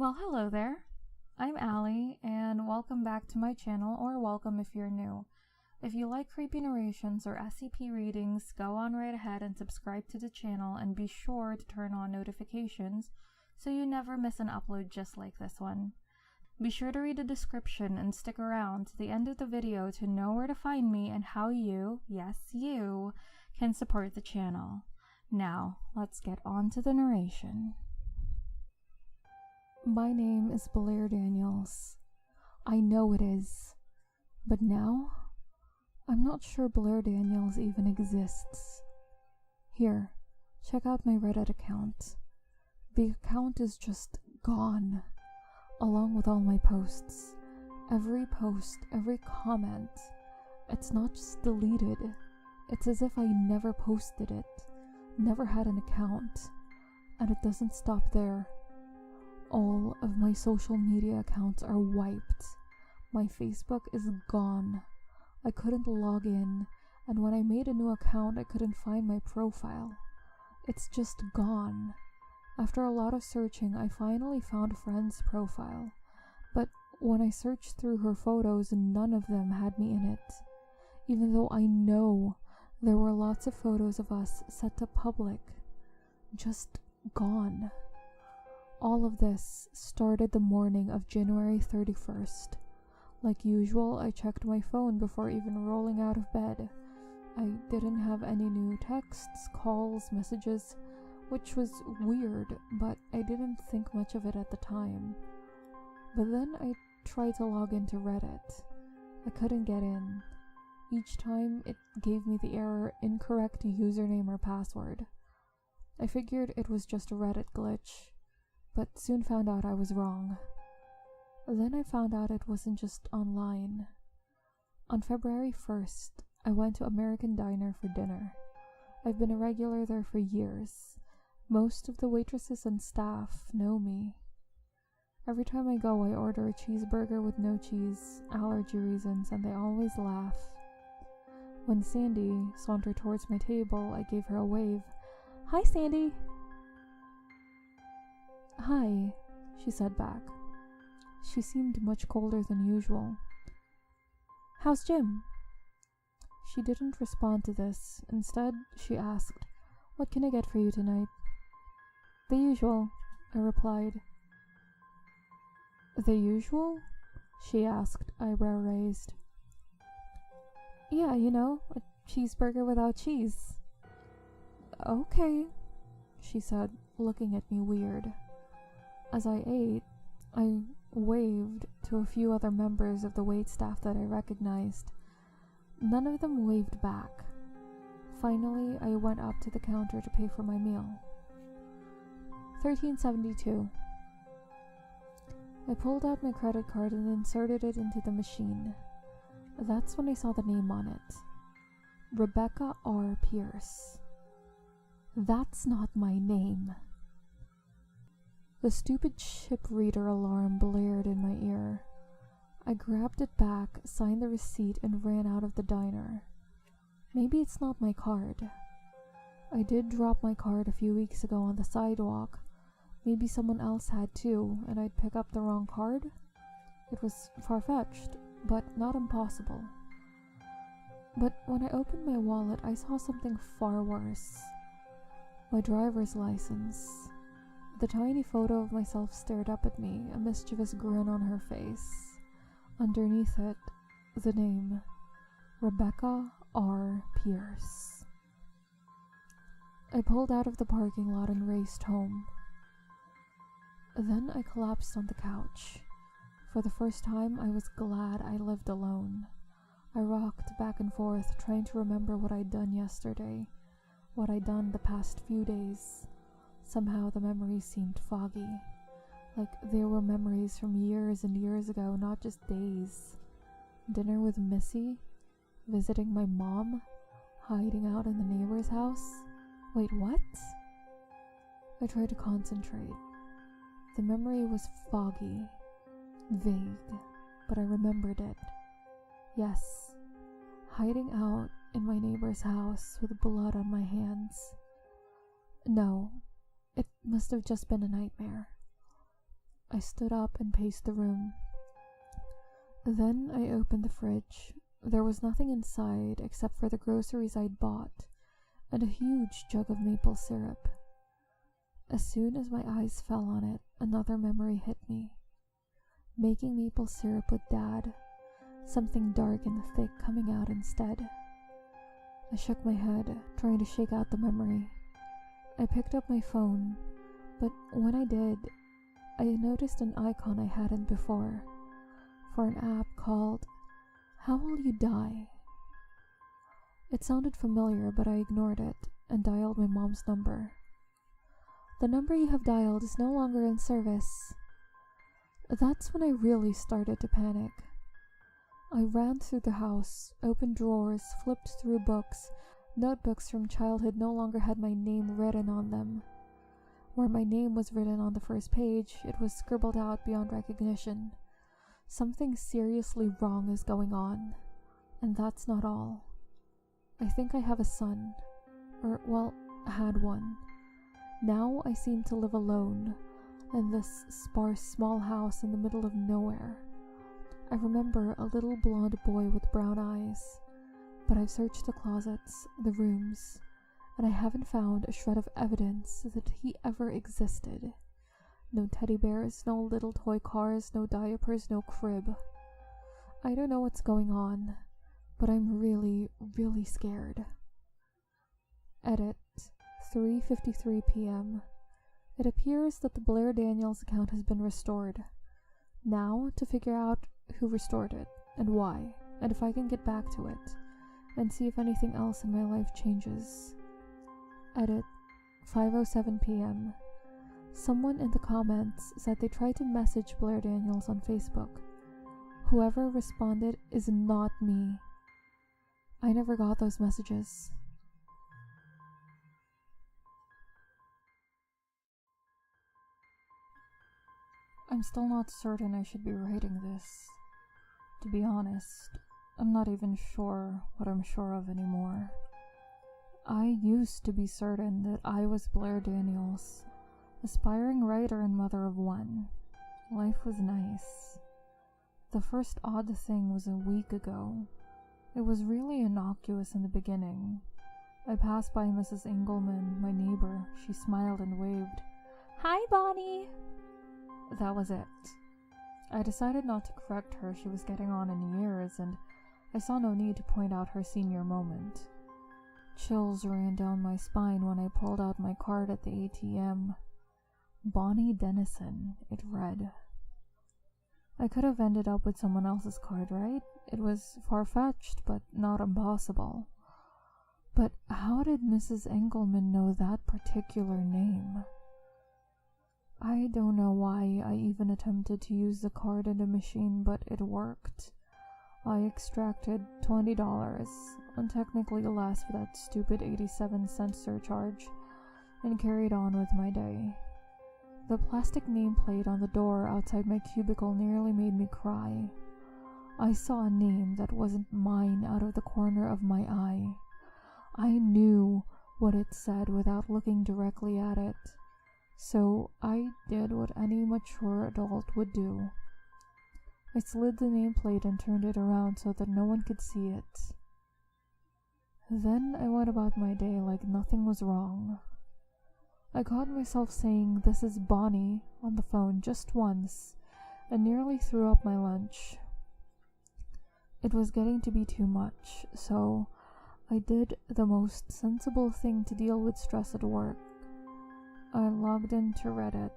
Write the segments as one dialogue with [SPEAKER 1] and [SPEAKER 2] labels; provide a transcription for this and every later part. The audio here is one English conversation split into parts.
[SPEAKER 1] Well, hello there. I'm Allie, and welcome back to my channel, or welcome if you're new. If you like creepy narrations or SCP readings, go on right ahead and subscribe to the channel, and be sure to turn on notifications so you never miss an upload just like this one. Be sure to read the description and stick around to the end of the video to know where to find me and how you, yes you, can support the channel. Now, let's get on to the narration. My name is Blair Daniels. I know it is. But now, I'm not sure Blair Daniels even exists. Here, check out my Reddit account. The account is just gone, along with all my posts. Every post, every comment. It's not just deleted. It's as if I never posted it, never had an account. And it doesn't stop there. All of my social media accounts are wiped. My Facebook is gone. I couldn't log in, and when I made a new account, I couldn't find my profile. It's just gone. After a lot of searching, I finally found a friend's profile, but when I searched through her photos, none of them had me in it, even though I know there were lots of photos of us set to public. Just gone. All of this started the morning of January 31st. Like usual, I checked my phone before even rolling out of bed. I didn't have any new texts, calls, messages, which was weird, but I didn't think much of it at the time. But then I tried to log into Reddit. I couldn't get in. Each time it gave me the error incorrect username or password. I figured it was just a Reddit glitch, but soon found out I was wrong. Then I found out it wasn't just online. On February 1st, I went to American Diner for dinner. I've been a regular there for years. Most of the waitresses and staff know me. Every time I go, I order a cheeseburger with no cheese, allergy reasons, and they always laugh. When Sandy sauntered towards my table, I gave her a wave. "Hi, Sandy!" "Hi," she said back. She seemed much colder than usual. "How's Jim?" She didn't respond to this. Instead, she asked, "What can I get for you tonight?" "The usual," I replied. "The usual?" she asked, eyebrow raised. "Yeah, you know, a cheeseburger without cheese." "Okay," she said, looking at me weird. As I ate, I waved to a few other members of the waitstaff that I recognized. None of them waved back. Finally, I went up to the counter to pay for my meal. $13.72. I pulled out my credit card and inserted it into the machine. That's when I saw the name on it. Rebecca R. Pierce. That's not my name. The stupid chip reader alarm blared in my ear. I grabbed it back, signed the receipt, and ran out of the diner. Maybe it's not my card. I did drop my card a few weeks ago on the sidewalk. Maybe someone else had too, and I'd pick up the wrong card? It was far-fetched, but not impossible. But when I opened my wallet, I saw something far worse. My driver's license. The tiny photo of myself stared up at me, a mischievous grin on her face. Underneath it, the name, Rebecca R. Pierce. I pulled out of the parking lot and raced home. Then I collapsed on the couch. For the first time, I was glad I lived alone. I rocked back and forth, trying to remember what I'd done yesterday, what I'd done the past few days. Somehow the memories seemed foggy, like they were memories from years and years ago, not just days. Dinner with Missy, visiting my mom, hiding out in the neighbor's house. Wait, what? I tried to concentrate. The memory was foggy, vague, but I remembered it. Yes, hiding out in my neighbor's house with blood on my hands. No, it must have just been a nightmare. I stood up and paced the room. Then I opened the fridge. There was nothing inside except for the groceries I'd bought and a huge jug of maple syrup. As soon as my eyes fell on it, another memory hit me. Making maple syrup with Dad, something dark and thick coming out instead. I shook my head, trying to shake out the memory. I picked up my phone, but when I did, I noticed an icon I hadn't before, for an app called How Will You Die? It sounded familiar, but I ignored it and dialed my mom's number. The number you have dialed is no longer in service. That's when I really started to panic. I ran through the house, opened drawers, flipped through books. Notebooks from childhood no longer had my name written on them. Where my name was written on the first page, it was scribbled out beyond recognition. Something seriously wrong is going on. And that's not all. I think I have a son. Had one. Now I seem to live alone, in this sparse small house in the middle of nowhere. I remember a little blonde boy with brown eyes, but I've searched the closets, the rooms, and I haven't found a shred of evidence that he ever existed. No teddy bears, no little toy cars, no diapers, no crib. I don't know what's going on, but I'm really, really scared. Edit. 3:53 p.m. It appears that the Blair Daniels account has been restored. Now to figure out who restored it, and why, and if I can get back to it, and see if anything else in my life changes. Edit. 5:07 p.m. Someone in the comments said they tried to message Blair Daniels on Facebook. Whoever responded is not me. I never got those messages. I'm still not certain I should be writing this. To be honest, I'm not even sure what I'm sure of anymore. I used to be certain that I was Blair Daniels, aspiring writer and mother of one. Life was nice. The first odd thing was a week ago. It was really innocuous in the beginning. I passed by Mrs. Engelman, my neighbor. She smiled and waved. "Hi, Bonnie!" That was it. I decided not to correct her. She was getting on in years, and I saw no need to point out her senior moment. Chills ran down my spine when I pulled out my card at the ATM. Bonnie Dennison, it read. I could have ended up with someone else's card, right? It was far-fetched, but not impossible. But how did Mrs. Engelman know that particular name? I don't know why I even attempted to use the card in the machine, but it worked. I extracted $20, and technically less for that stupid 87-cent surcharge, and carried on with my day. The plastic nameplate on the door outside my cubicle nearly made me cry. I saw a name that wasn't mine out of the corner of my eye. I knew what it said without looking directly at it. So I did what any mature adult would do. I slid the nameplate and turned it around so that no one could see it. Then I went about my day like nothing was wrong. I caught myself saying, "This is Bonnie," on the phone just once, and nearly threw up my lunch. It was getting to be too much, so I did the most sensible thing to deal with stress at work. I logged into Reddit.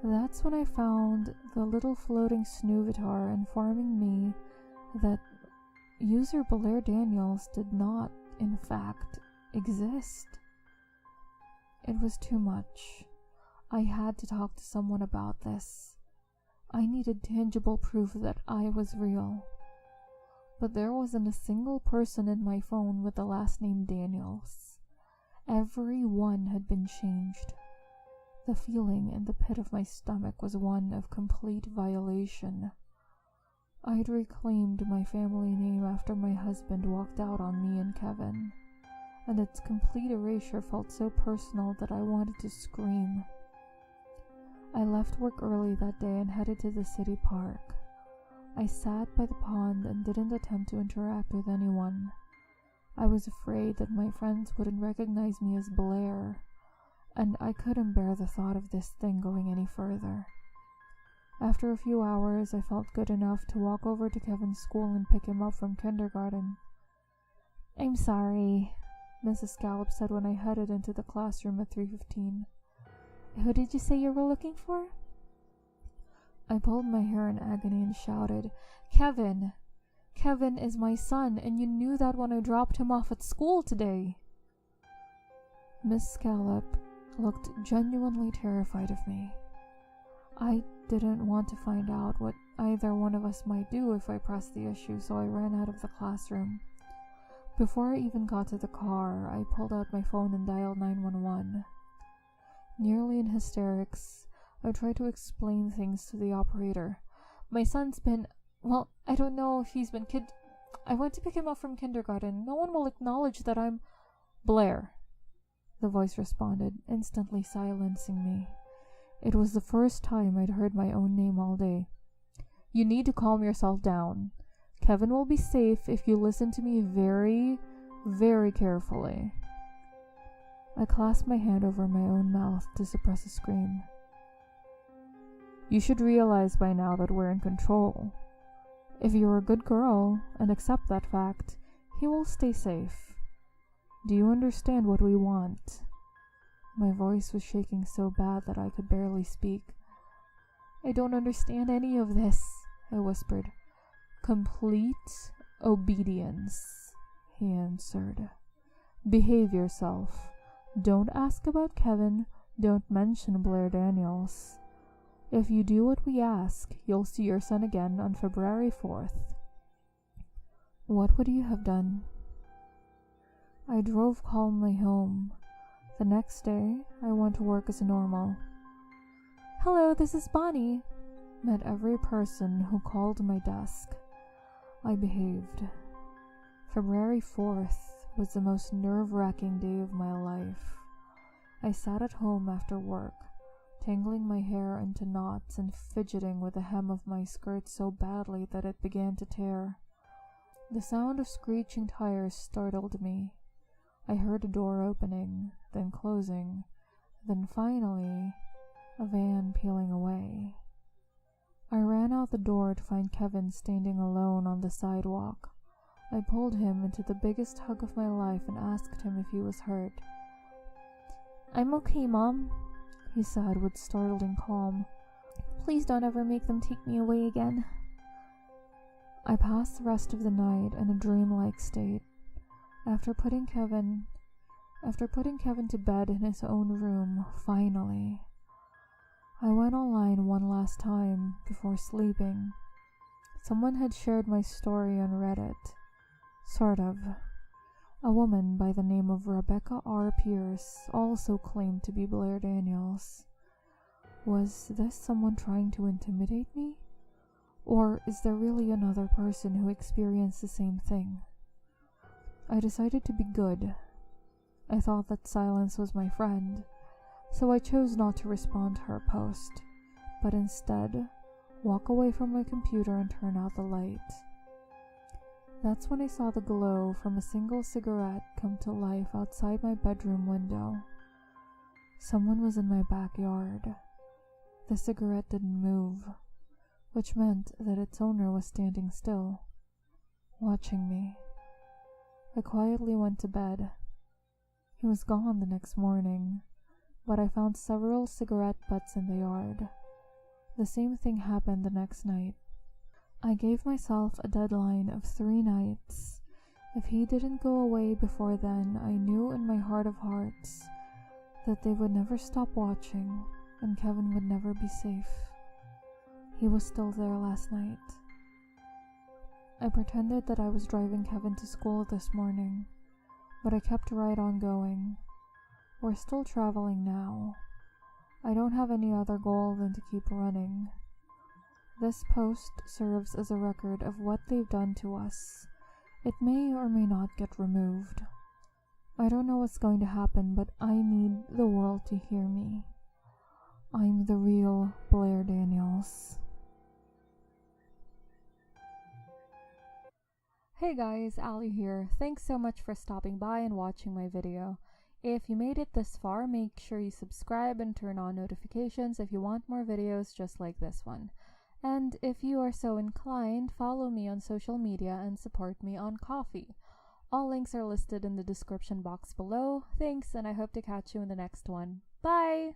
[SPEAKER 1] That's when I found the little floating snoovatar informing me that user Blair Daniels did not, in fact, exist. It was too much. I had to talk to someone about this. I needed tangible proof that I was real. But there wasn't a single person in my phone with the last name Daniels. Every one had been changed. The feeling in the pit of my stomach was one of complete violation. I'd reclaimed my family name after my husband walked out on me and Kevin, and its complete erasure felt so personal that I wanted to scream. I left work early that day and headed to the city park. I sat by the pond and didn't attempt to interact with anyone. I was afraid that my friends wouldn't recognize me as Blair, and I couldn't bear the thought of this thing going any further. After a few hours, I felt good enough to walk over to Kevin's school and pick him up from kindergarten. "I'm sorry," Mrs. Scallop said when I headed into the classroom at 3:15. "Who did you say you were looking for?" I pulled my hair in agony and shouted, "Kevin! Kevin is my son, and you knew that when I dropped him off at school today." Miss Scallop looked genuinely terrified of me. I didn't want to find out what either one of us might do if I pressed the issue, so I ran out of the classroom. Before I even got to the car, I pulled out my phone and dialed 911. Nearly in hysterics, I tried to explain things to the operator. "My son's been, well, I don't know if he's been I went to pick him up from kindergarten. No one will acknowledge that I'm—" "Blair," the voice responded, instantly silencing me. It was the first time I'd heard my own name all day. "You need to calm yourself down. Kevin will be safe if you listen to me very, very carefully." I clasped my hand over my own mouth to suppress a scream. "You should realize by now that we're in control. If you're a good girl and accept that fact, he will stay safe. Do you understand what we want?" My voice was shaking so bad that I could barely speak. "I don't understand any of this," I whispered. "Complete obedience," he answered. "Behave yourself. Don't ask about Kevin. Don't mention Blair Daniels. If you do what we ask, you'll see your son again on February 4th. What would you have done? I drove calmly home. The next day, I went to work as normal. "Hello, this is Bonnie," met every person who called my desk. I behaved. February 4th was the most nerve-wracking day of my life. I sat at home after work, tangling my hair into knots and fidgeting with the hem of my skirt so badly that it began to tear. The sound of screeching tires startled me. I heard a door opening, then closing, then finally a van peeling away. I ran out the door to find Kevin standing alone on the sidewalk. I pulled him into the biggest hug of my life and asked him if he was hurt. "I'm okay, Mom," he said with startling calm. "Please don't ever make them take me away again." I passed the rest of the night in a dreamlike state. After putting Kevin to bed in his own room, finally, I went online one last time before sleeping. Someone had shared my story on Reddit. Sort of. A woman by the name of Rebecca R. Pierce also claimed to be Blair Daniels. Was this someone trying to intimidate me? Or is there really another person who experienced the same thing? I decided to be good. I thought that silence was my friend, so I chose not to respond to her post, but instead walk away from my computer and turn out the light. That's when I saw the glow from a single cigarette come to life outside my bedroom window. Someone was in my backyard. The cigarette didn't move, which meant that its owner was standing still, watching me. I quietly went to bed. He was gone the next morning, but I found several cigarette butts in the yard. The same thing happened the next night. I gave myself a deadline of 3 nights. If he didn't go away before then, I knew in my heart of hearts that they would never stop watching and Kevin would never be safe. He was still there last night. I pretended that I was driving Kevin to school this morning, but I kept right on going. We're still traveling now. I don't have any other goal than to keep running. This post serves as a record of what they've done to us. It may or may not get removed. I don't know what's going to happen, but I need the world to hear me. I'm the real Blair. Hey guys, Ali here. Thanks so much for stopping by and watching my video. If you made it this far, make sure you subscribe and turn on notifications if you want more videos just like this one. And if you are so inclined, follow me on social media and support me on Ko-fi. All links are listed in the description box below. Thanks, and I hope to catch you in the next one. Bye!